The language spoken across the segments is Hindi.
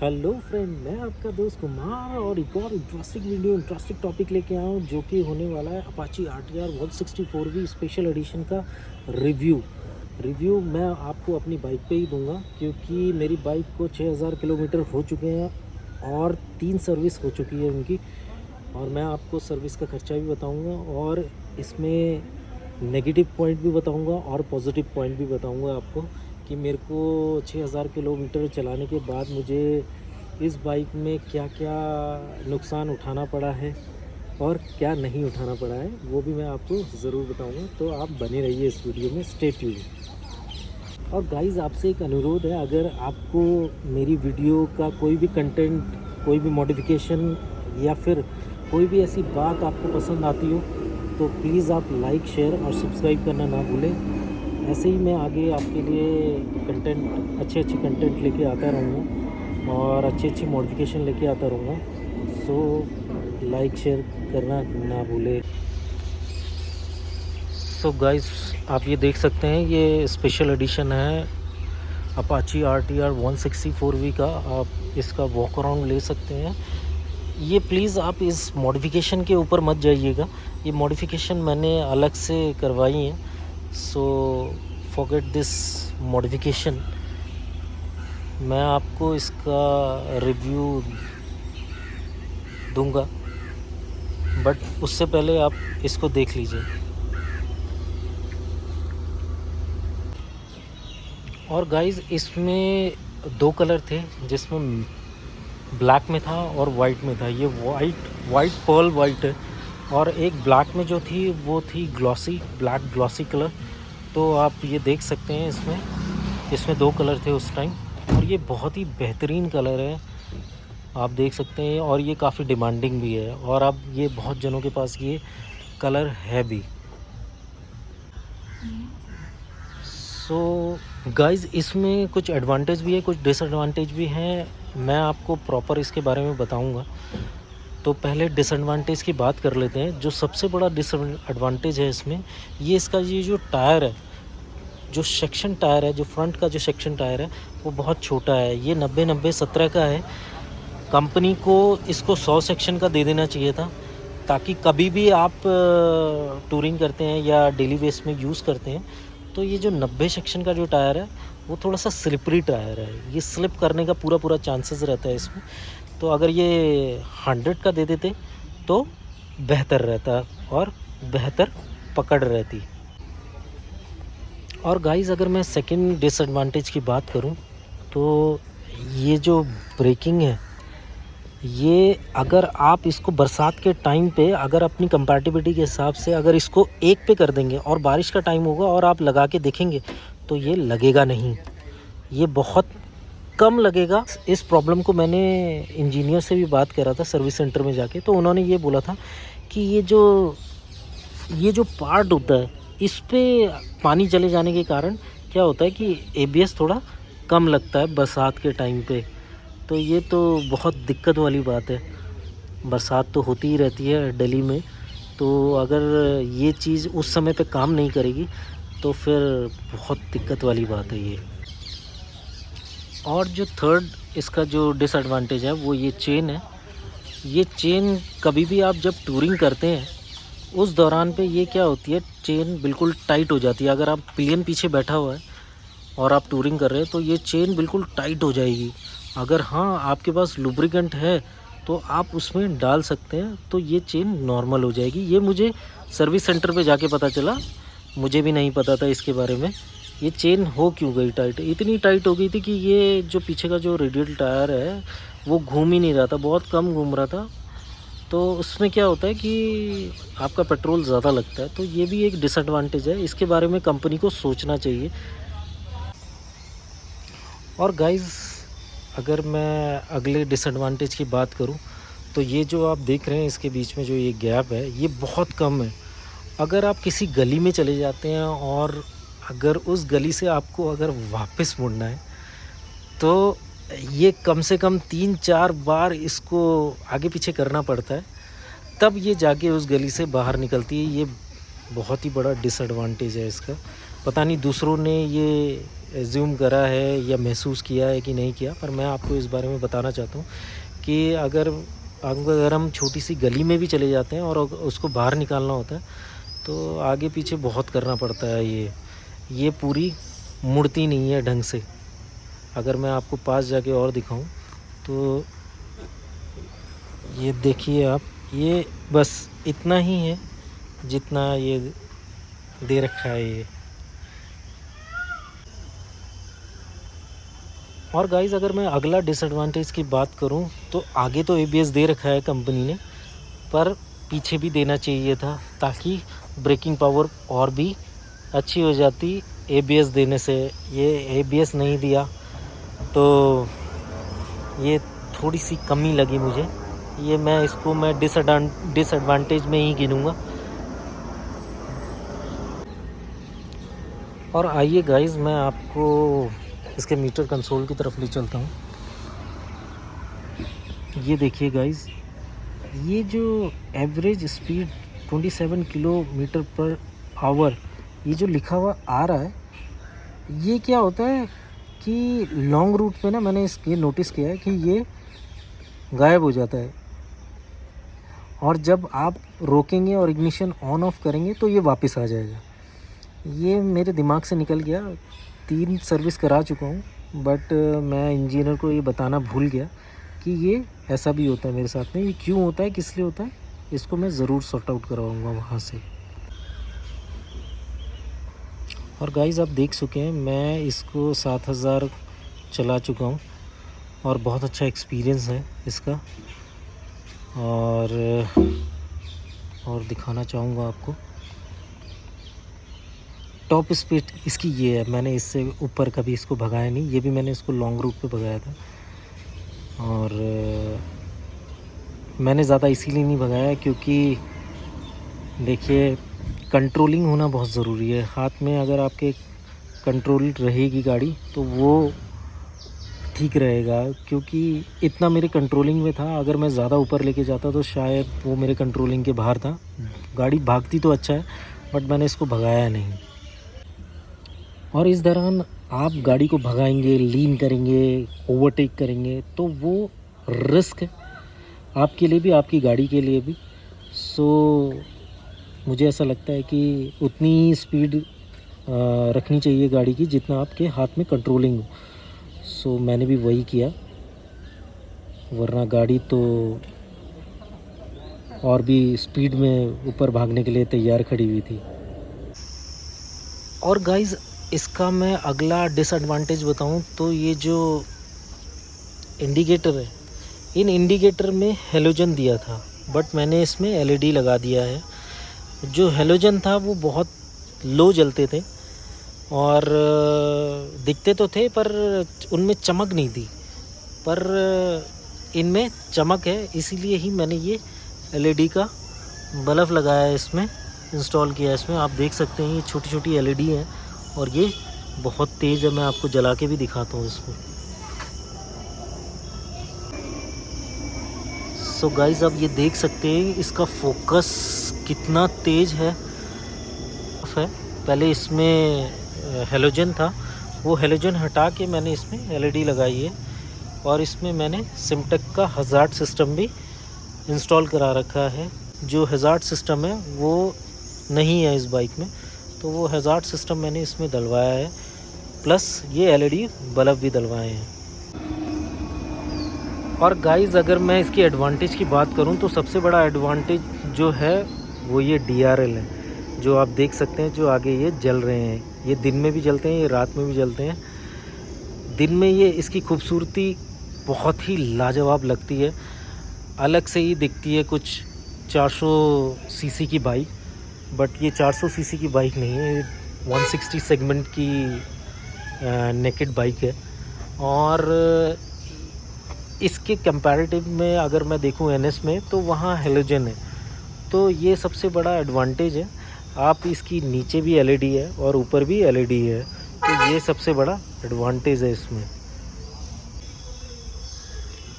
हेलो फ्रेंड, मैं आपका दोस्त कुमार और एक और इंटरेस्टिंग टॉपिक लेके आया हूँ जो कि होने वाला है Apache RTR 164V special edition का रिव्यू मैं आपको अपनी बाइक पे ही दूंगा क्योंकि मेरी बाइक को 6000 किलोमीटर हो चुके हैं और 3 सर्विस हो चुकी है उनकी। और मैं आपको सर्विस का खर्चा भी बताऊंगा और इसमें नेगेटिव पॉइंट भी बताऊंगा और पॉजिटिव पॉइंट भी बताऊंगा आपको कि मेरे को 6000 किलोमीटर चलाने के बाद मुझे इस बाइक में क्या क्या नुकसान उठाना पड़ा है और क्या नहीं उठाना पड़ा है, वो भी मैं आपको ज़रूर बताऊंगा। तो आप बने रहिए इस वीडियो में, स्टे ट्यून्ड। और गाइस, आपसे एक अनुरोध है, अगर आपको मेरी वीडियो का कोई भी कंटेंट, कोई भी मॉडिफिकेशन या फिर कोई भी ऐसी बात आपको पसंद आती हो तो प्लीज़ आप लाइक, शेयर और सब्सक्राइब करना ना भूलें। ऐसे ही मैं आगे आपके लिए अच्छे कंटेंट लेके आता रहूँगा और अच्छी मॉडिफिकेशन लेके आता रहूँगा। सो लाइक शेयर करना ना भूलें। सो गाइस, आप ये देख सकते हैं, ये स्पेशल एडिशन है अपाची RTR 164V का। आप इसका वॉक अराउंड ले सकते हैं। ये प्लीज़ आप इस मॉडिफिकेशन के ऊपर मत जाइएगा, ये मॉडिफिकेशन मैंने अलग से करवाई है। So forget this modification. मैं आपको इसका रिव्यू दूंगा, बट उससे पहले आप इसको देख लीजिए। और गाइस, इसमें 2 कलर थे, जिसमें ब्लैक में था और वाइट में था। ये वाइट पर्ल वाइट है और एक ब्लैक में जो थी वो थी ब्लैक ग्लॉसी कलर। तो आप ये देख सकते हैं, इसमें 2 कलर थे उस टाइम और ये बहुत ही बेहतरीन कलर है, आप देख सकते हैं। और ये काफ़ी डिमांडिंग भी है और अब ये बहुत जनों के पास ये कलर है भी। सो गाइज़, इसमें कुछ एडवांटेज भी है, कुछ डिसएडवांटेज भी हैं। मैं आपको प्रॉपर इसके बारे में बताऊंगा। तो पहले डिसएडवांटेज की बात कर लेते हैं। जो सबसे बड़ा डिसएडवांटेज है इसमें, ये इसका ये जो टायर है, जो सेक्शन टायर है, जो फ्रंट का जो सेक्शन टायर है वो बहुत छोटा है। ये 90-90-17 का है। कंपनी को इसको 100 सेक्शन का दे देना चाहिए था, ताकि कभी भी आप टूरिंग करते हैं या डेली बेस में यूज़ करते हैं तो ये जो 90 सेक्शन का जो टायर है वो थोड़ा सा स्लिपरी टायर है, ये स्लिप करने का पूरा चांसेस रहता है इसमें। तो अगर ये 100 का दे देते तो बेहतर रहता और बेहतर पकड़ रहती। और गाइस, अगर मैं सेकंड डिसएडवांटेज की बात करूं तो ये जो ब्रेकिंग है, ये अगर आप इसको बरसात के टाइम पे, अगर अपनी कंपैटिबिलिटी के हिसाब से अगर इसको 1 पे कर देंगे और बारिश का टाइम होगा और आप लगा के देखेंगे तो ये लगेगा नहीं, ये बहुत कम लगेगा। इस प्रॉब्लम को मैंने इंजीनियर से भी बात करा था सर्विस सेंटर में जाके, तो उन्होंने ये बोला था कि ये जो पार्ट होता है, इस पे पानी चले जाने के कारण क्या होता है कि ABS थोड़ा कम लगता है बरसात के टाइम पे। तो ये तो बहुत दिक्कत वाली बात है। बरसात तो होती ही रहती है दिल्ली में, तो अगर ये चीज़ उस समय पे काम नहीं करेगी तो फिर बहुत दिक्कत वाली बात है ये। और जो थर्ड इसका जो डिसएडवांटेज है वो ये चेन है। ये चेन कभी भी आप जब टूरिंग करते हैं उस दौरान पे ये क्या होती है, चेन बिल्कुल टाइट हो जाती है। अगर आप पिलियन पीछे बैठा हुआ है और आप टूरिंग कर रहे हैं तो ये चेन बिल्कुल टाइट हो जाएगी। अगर हाँ, आपके पास लुब्रिकेंट है तो आप उसमें डाल सकते हैं तो ये चेन नॉर्मल हो जाएगी। ये मुझे सर्विस सेंटर पे जाके पता चला, मुझे भी नहीं पता था इसके बारे में। ये चेन हो क्यों गई टाइट, इतनी टाइट हो गई थी कि ये जो पीछे का जो रेडियल टायर है वो घूम ही नहीं रहा था, बहुत कम घूम रहा था। तो उसमें क्या होता है कि आपका पेट्रोल ज़्यादा लगता है, तो ये भी एक डिसएडवांटेज है। इसके बारे में कंपनी को सोचना चाहिए। और गाइज़, अगर मैं अगले डिसएडवांटेज की बात करूं तो ये जो आप देख रहे हैं इसके बीच में जो ये गैप है ये बहुत कम है। अगर आप किसी गली में चले जाते हैं और अगर उस गली से आपको अगर वापस मुड़ना है तो ये कम से कम 3-4 बार इसको आगे पीछे करना पड़ता है, तब ये जाके उस गली से बाहर निकलती है। ये बहुत ही बड़ा डिसएडवांटेज है इसका। पता नहीं दूसरों ने ये एज्यूम करा है या महसूस किया है कि नहीं किया, पर मैं आपको इस बारे में बताना चाहता हूँ कि अगर हम छोटी सी गली में भी चले जाते हैं और उसको बाहर निकालना होता है तो आगे पीछे बहुत करना पड़ता है। ये पूरी मुड़ती नहीं है ढंग से। अगर मैं आपको पास जाके और दिखाऊं तो ये देखिए आप, ये बस इतना ही है जितना ये दे रखा है ये। और गाइज़ अगर मैं अगला डिसएडवांटेज की बात करूं तो आगे तो एबीएस दे रखा है कंपनी ने, पर पीछे भी देना चाहिए था ताकि ब्रेकिंग पावर और भी अच्छी हो जाती एबीएस देने से। ये एबीएस नहीं दिया तो ये थोड़ी सी कमी लगी मुझे। ये मैं डिसएडवांटेज में ही गिनूँगा। और आइए गाइज़ मैं आपको इसके मीटर कंसोल की तरफ ले चलता हूँ। ये देखिए गाइज़, ये जो average speed 27 kilometre per hour ये जो लिखा हुआ आ रहा है, ये क्या होता है कि लॉन्ग रूट पे ना मैंने ये नोटिस किया है कि ये गायब हो जाता है, और जब आप रोकेंगे और इग्निशन ऑन ऑफ करेंगे तो ये वापस आ जाएगा। ये मेरे दिमाग से निकल गया। 3 सर्विस करा चुका हूँ, बट मैं इंजीनियर को ये बताना भूल गया कि ये ऐसा भी होता है मेरे साथ में। ये क्यों होता है, किस लिए होता है, इसको मैं ज़रूर सॉर्ट आउट करवाऊँगा वहाँ से। और गाइज़ आप देख चुके हैं मैं इसको 7000 चला चुका हूँ और बहुत अच्छा एक्सपीरियंस है इसका। और दिखाना चाहूँगा आपको टॉप स्पीड इसकी ये है। मैंने इससे ऊपर कभी इसको भगाया नहीं, ये भी मैंने इसको लॉन्ग रूट पे भगाया था। और मैंने ज़्यादा इसीलिए नहीं भगाया क्योंकि देखिए कंट्रोलिंग होना बहुत ज़रूरी है। हाथ में अगर आपके कंट्रोल रहेगी गाड़ी तो वो ठीक रहेगा, क्योंकि इतना मेरे कंट्रोलिंग में था। अगर मैं ज़्यादा ऊपर लेके जाता तो शायद वो मेरे कंट्रोलिंग के बाहर था। गाड़ी भागती तो अच्छा है, बट मैंने इसको भगाया नहीं। और इस दौरान आप गाड़ी को भगाएंगे, लीन करेंगे, ओवरटेक करेंगे तो वो रिस्क है आपके लिए भी, आपकी गाड़ी के लिए भी। सो मुझे ऐसा लगता है कि उतनी ही स्पीड रखनी चाहिए गाड़ी की जितना आपके हाथ में कंट्रोलिंग हो। सो मैंने भी वही किया, वरना गाड़ी तो और भी स्पीड में ऊपर भागने के लिए तैयार खड़ी हुई थी। और गाइज़ इसका मैं अगला डिसएडवांटेज बताऊं तो ये जो इंडिकेटर है, इन इंडिकेटर में हेलोजन दिया था, बट मैंने इसमें एलईडी लगा दिया है। जो हेलोजन था वो बहुत लो जलते थे और दिखते तो थे पर उनमें चमक नहीं थी, पर इनमें चमक है, इसीलिए ही मैंने ये एलईडी का बल्ब लगाया है, इसमें इंस्टॉल किया है। इसमें आप देख सकते हैं ये छोटी छोटी एलईडी हैं और ये बहुत तेज़ है। मैं आपको जला के भी दिखाता हूँ इसको। सो गाइज़ आप ये देख सकते हैं इसका फोकस कितना तेज़ है। पहले इसमें हेलोजन था, वो हेलोजन हटा के मैंने इसमें एलईडी लगाई है, और इसमें मैंने सिमटेक का हज़ार्ड सिस्टम भी इंस्टॉल करा रखा है। जो हज़ार्ड सिस्टम है वो नहीं है इस बाइक में, तो वो हज़ार्ड सिस्टम मैंने इसमें डलवाया है, प्लस ये एलईडी बल्ब भी डलवाए हैं। और गाइज़ अगर मैं इसकी एडवांटेज की बात करूं तो सबसे बड़ा एडवांटेज जो है वो ये DRL है, जो आप देख सकते हैं। जो आगे ये जल रहे हैं, ये दिन में भी जलते हैं, ये रात में भी जलते हैं। दिन में ये इसकी खूबसूरती बहुत ही लाजवाब लगती है, अलग से ही दिखती है कुछ 400 सीसी की बाइक, बट ये 400 सीसी की बाइक नहीं है, 160 सेगमेंट की नेकेड बाइक है। और इसके कंपैरेटिव में अगर मैं देखूं NS में तो वहाँ हेलोजन है, तो ये सबसे बड़ा एडवांटेज है। आप इसकी नीचे भी एलईडी है और ऊपर भी एलईडी है, तो ये सबसे बड़ा एडवांटेज है इसमें।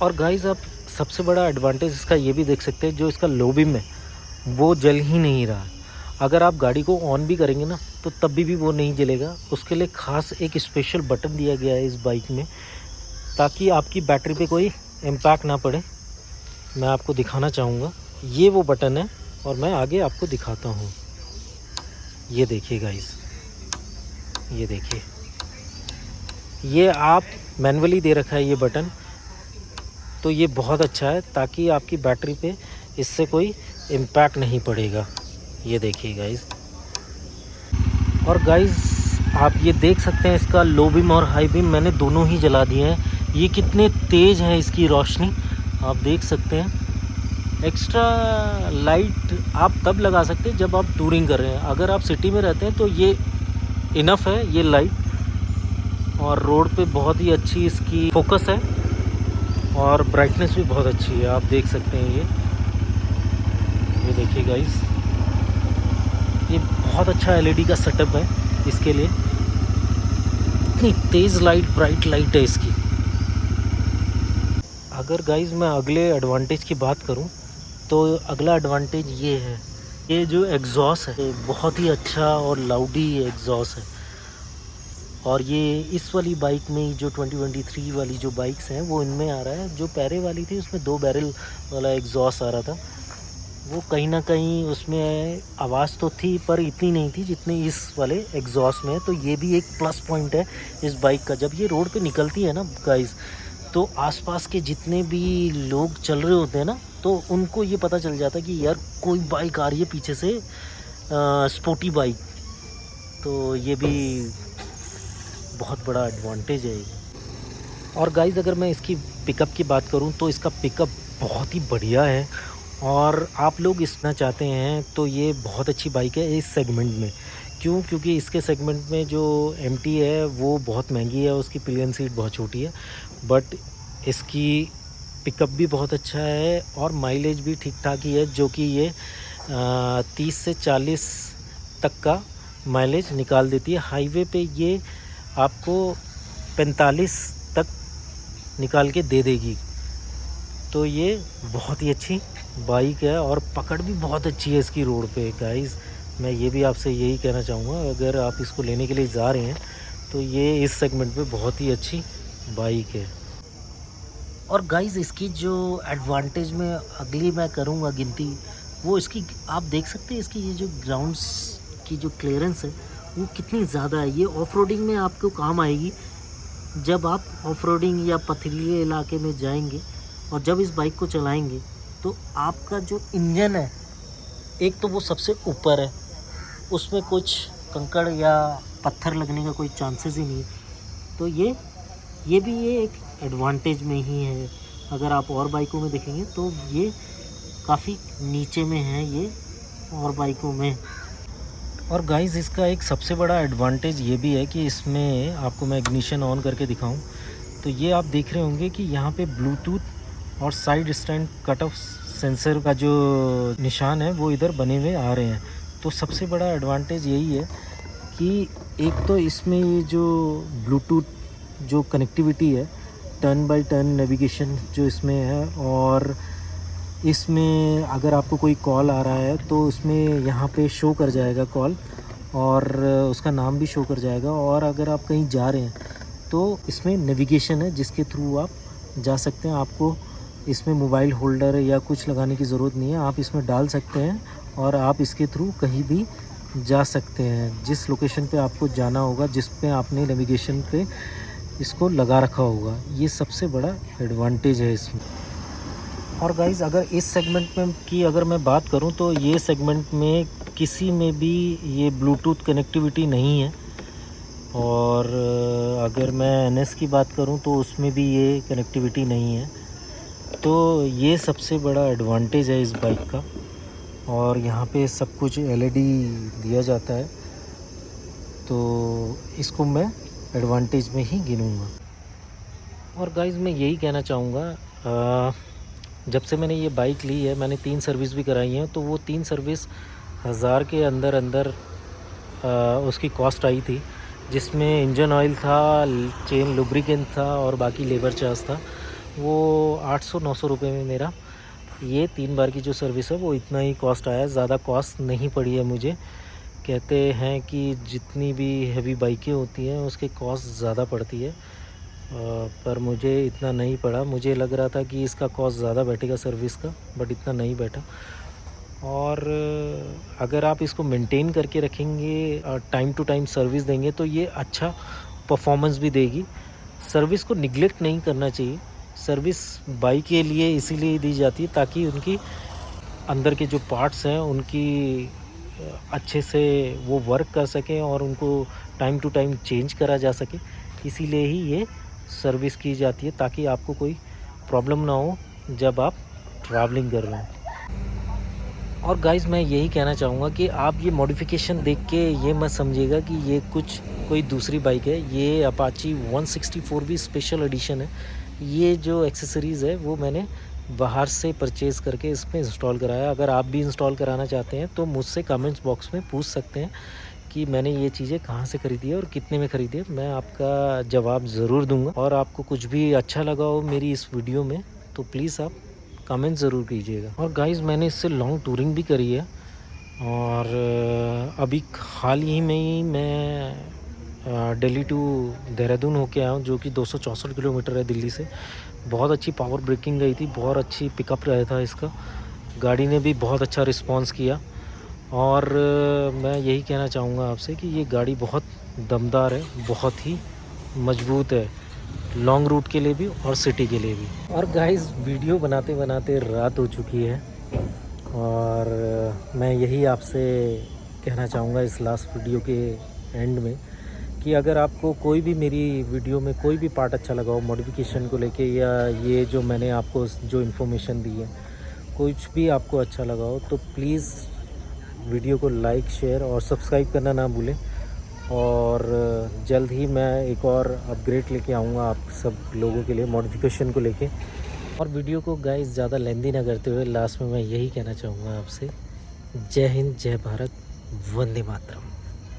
और गाइज़ आप सबसे बड़ा एडवांटेज इसका ये भी देख सकते हैं, जो इसका लो बीम है वो जल ही नहीं रहा। अगर आप गाड़ी को ऑन भी करेंगे ना तो तब भी वो नहीं जलेगा। उसके लिए ख़ास एक स्पेशल बटन दिया गया है इस बाइक में, ताकि आपकी बैटरी पे कोई इम्पैक्ट ना पड़े। मैं आपको दिखाना चाहूँगा, ये वो बटन है और मैं आगे आपको दिखाता हूँ। ये देखिए गाइस, ये देखिए, ये आप मैनुअली दे रखा है ये बटन, तो ये बहुत अच्छा है ताकि आपकी बैटरी पे इससे कोई इम्पैक्ट नहीं पड़ेगा। ये देखिए गाइस। और गाइस आप ये देख सकते हैं इसका लो बीम और हाई बीम मैंने दोनों ही जला दिए हैं। ये कितने तेज़ है इसकी रोशनी, आप देख सकते हैं। एक्स्ट्रा लाइट आप तब लगा सकते हैं जब आप टूरिंग कर रहे हैं। अगर आप सिटी में रहते हैं तो ये इनफ है ये लाइट, और रोड पे बहुत ही अच्छी इसकी फोकस है और ब्राइटनेस भी बहुत अच्छी है, आप देख सकते हैं। ये देखिए गाइस, ये बहुत अच्छा एलईडी का सेटअप है इसके लिए। इतनी तेज़ लाइट, ब्राइट लाइट है इसकी। अगर गाइस मैं अगले एडवांटेज की बात करूं तो अगला एडवांटेज ये है, ये जो एग्जॉस्ट है बहुत ही अच्छा और लाउडी एग्जॉस्ट है। और ये इस वाली बाइक में जो 2023 वाली जो बाइक्स हैं वो इनमें आ रहा है। जो पैरे वाली थी उसमें 2 बैरल वाला एग्जॉस्ट आ रहा था, वो कहीं ना कहीं उसमें आवाज़ तो थी पर इतनी नहीं थी जितनी इस वाले एग्जॉस्ट में है। तो ये भी एक प्लस पॉइंट है इस बाइक का। जब ये रोड पे निकलती है ना गाइस, तो आसपास के जितने भी लोग चल रहे होते हैं ना, तो उनको ये पता चल जाता है कि यार कोई बाइक आ रही है पीछे से, स्पोर्टी बाइक। तो ये भी बहुत बड़ा एडवांटेज है। और गाइस अगर मैं इसकी पिकअप की बात करूं तो इसका पिकअप बहुत ही बढ़िया है, और आप लोग इसना चाहते हैं तो ये बहुत अच्छी बाइक है इस सेगमेंट में। क्यों? क्योंकि इसके सेगमेंट में जो MT है वो बहुत महंगी है, उसकी पिलियन सीट बहुत छोटी है, बट इसकी पिकअप भी बहुत अच्छा है और माइलेज भी ठीक ठाक ही है, जो कि ये 30 से 40 तक का माइलेज निकाल देती है। हाईवे पे ये आपको 45 तक निकाल के दे देगी। तो ये बहुत ही अच्छी बाइक है और पकड़ भी बहुत अच्छी है इसकी रोड पे गाइस। मैं ये भी आपसे यही कहना चाहूँगा, अगर आप इसको लेने के लिए जा रहे हैं तो ये इस सेगमेंट पे बहुत ही अच्छी बाइक है। और गाइस इसकी जो एडवांटेज में अगली मैं करूँगा गिनती, वो इसकी आप देख सकते हैं। इसकी ये जो ग्राउंड्स की जो क्लियरेंस है वो कितनी ज़्यादा है। ये ऑफ रोडिंग में आपको काम आएगी जब आप ऑफ रोडिंग या पथरीले इलाके में जाएंगे, और जब इस बाइक को चलाएंगे तो आपका जो इंजन है एक तो वो सबसे ऊपर है, उसमें कुछ कंकड़ या पत्थर लगने का कोई चांसेस ही नहीं है। तो ये भी एक एडवांटेज में ही है। अगर आप और बाइकों में देखेंगे तो ये काफ़ी नीचे में है ये और बाइकों में। और गाइस इसका एक सबसे बड़ा एडवांटेज ये भी है कि इसमें आपको मैं इग्निशन ऑन करके दिखाऊं तो ये आप देख रहे होंगे कि यहाँ पे ब्लूटूथ और side stand cut off sensor का जो निशान है वो इधर बने हुए आ रहे हैं। तो सबसे बड़ा एडवांटेज यही है कि एक तो इसमें ये जो ब्लूटूथ जो कनेक्टिविटी है, टर्न बाय टर्न नेविगेशन जो इसमें है, और इसमें अगर आपको कोई कॉल आ रहा है तो उसमें यहाँ पे शो कर जाएगा कॉल, और उसका नाम भी शो कर जाएगा। और अगर आप कहीं जा रहे हैं तो इसमें नेविगेशन है जिसके थ्रू आप जा सकते हैं। आपको इसमें मोबाइल होल्डर या कुछ लगाने की ज़रूरत नहीं है, आप इसमें डाल सकते हैं और आप इसके थ्रू कहीं भी जा सकते हैं जिस लोकेशन पे आपको जाना होगा, जिस पे आपने नेविगेशन पे इसको लगा रखा होगा। ये सबसे बड़ा एडवांटेज है इसमें। और गाइज़ अगर इस सेगमेंट में की अगर मैं बात करूं तो ये सेगमेंट में किसी में भी ये ब्लूटूथ कनेक्टिविटी नहीं है, और अगर मैं NS की बात करूं तो उसमें भी ये कनेक्टिविटी नहीं है। तो ये सबसे बड़ा एडवांटेज है इस बाइक का। और यहाँ पे सब कुछ LED दिया जाता है, तो इसको मैं एडवांटेज में ही गिनूँगा। और गाइज़ मैं यही कहना चाहूँगा, जब से मैंने ये बाइक ली है मैंने 3 सर्विस भी कराई हैं, तो वो 3 सर्विस 1000 के अंदर उसकी कॉस्ट आई थी, जिसमें इंजन ऑयल था, चेन लुब्रिकेंट था और बाकी लेबर चार्ज था। वो 800-900 रुपये में मेरा ये 3 बार की जो सर्विस है वो इतना ही कॉस्ट आया, ज़्यादा कॉस्ट नहीं पड़ी है मुझे। कहते हैं कि जितनी भी हैवी बाइकें होती हैं उसके कॉस्ट ज़्यादा पड़ती है, पर मुझे इतना नहीं पड़ा। मुझे लग रहा था कि इसका कॉस्ट ज़्यादा बैठेगा सर्विस का, बट इतना नहीं बैठा। और अगर आप इसको मेंटेन करके रखेंगे, टाइम टू टाइम सर्विस देंगे, तो ये अच्छा परफॉर्मेंस भी देगी। सर्विस को निगलेक्ट नहीं करना चाहिए। सर्विस बाइक के लिए इसीलिए दी जाती है ताकि उनकी अंदर के जो पार्ट्स हैं उनकी अच्छे से वो वर्क कर सकें और उनको टाइम टू टाइम चेंज करा जा सके। इसीलिए ही ये सर्विस की जाती है ताकि आपको कोई प्रॉब्लम ना हो जब आप ट्रैवलिंग कर रहे हैं। और गाइस मैं यही कहना चाहूँगा कि आप ये मॉडिफिकेशन देख के ये मत समझिएगा कि ये कोई दूसरी बाइक है। ये अपाची 164V स्पेशल एडिशन है। ये जो एक्सेसरीज़ है वो मैंने बाहर से परचेज़ करके इसमें इंस्टॉल कराया। अगर आप भी इंस्टॉल कराना चाहते हैं तो मुझसे कमेंट्स बॉक्स में पूछ सकते हैं कि मैंने ये चीज़ें कहाँ से ख़रीदी है और कितने में ख़रीदी है। मैं आपका जवाब ज़रूर दूँगा। और आपको कुछ भी अच्छा लगा हो मेरी इस वीडियो में तो प्लीज़ आप कमेंट ज़रूर कीजिएगा। और गाइस मैंने इससे लॉन्ग टूरिंग भी करी है, और अभी हाल ही में ही मैं दिल्ली टू देहरादून होके आया हूँ, जो कि 264 किलोमीटर है दिल्ली से। बहुत अच्छी पावर ब्रेकिंग गई थी, बहुत अच्छी पिकअप रहा था इसका। गाड़ी ने भी बहुत अच्छा रिस्पांस किया। और मैं यही कहना चाहूँगा आपसे कि ये गाड़ी बहुत दमदार है, बहुत ही मजबूत है, लॉन्ग रूट के लिए भी और सिटी के लिए भी। और गाइस वीडियो बनाते बनाते रात हो चुकी है, और मैं यही आपसे कहना चाहूँगा इस लास्ट वीडियो के एंड में कि अगर आपको कोई भी मेरी वीडियो में कोई भी पार्ट अच्छा लगा हो मॉडिफिकेशन को लेके, या ये जो मैंने आपको जो इन्फॉर्मेशन दी है कुछ भी आपको अच्छा लगा हो, तो प्लीज़ वीडियो को लाइक, शेयर और सब्सक्राइब करना ना भूलें। और जल्द ही मैं एक और अपग्रेड लेके आऊँगा आप सब लोगों के लिए मॉडिफिकेशन को लेके। और वीडियो को गाइस ज़्यादा लेंदी ना करते हुए लास्ट में मैं यही कहना चाहूँगा आपसे, जय हिंद, जय भारत, वंदे मातरम।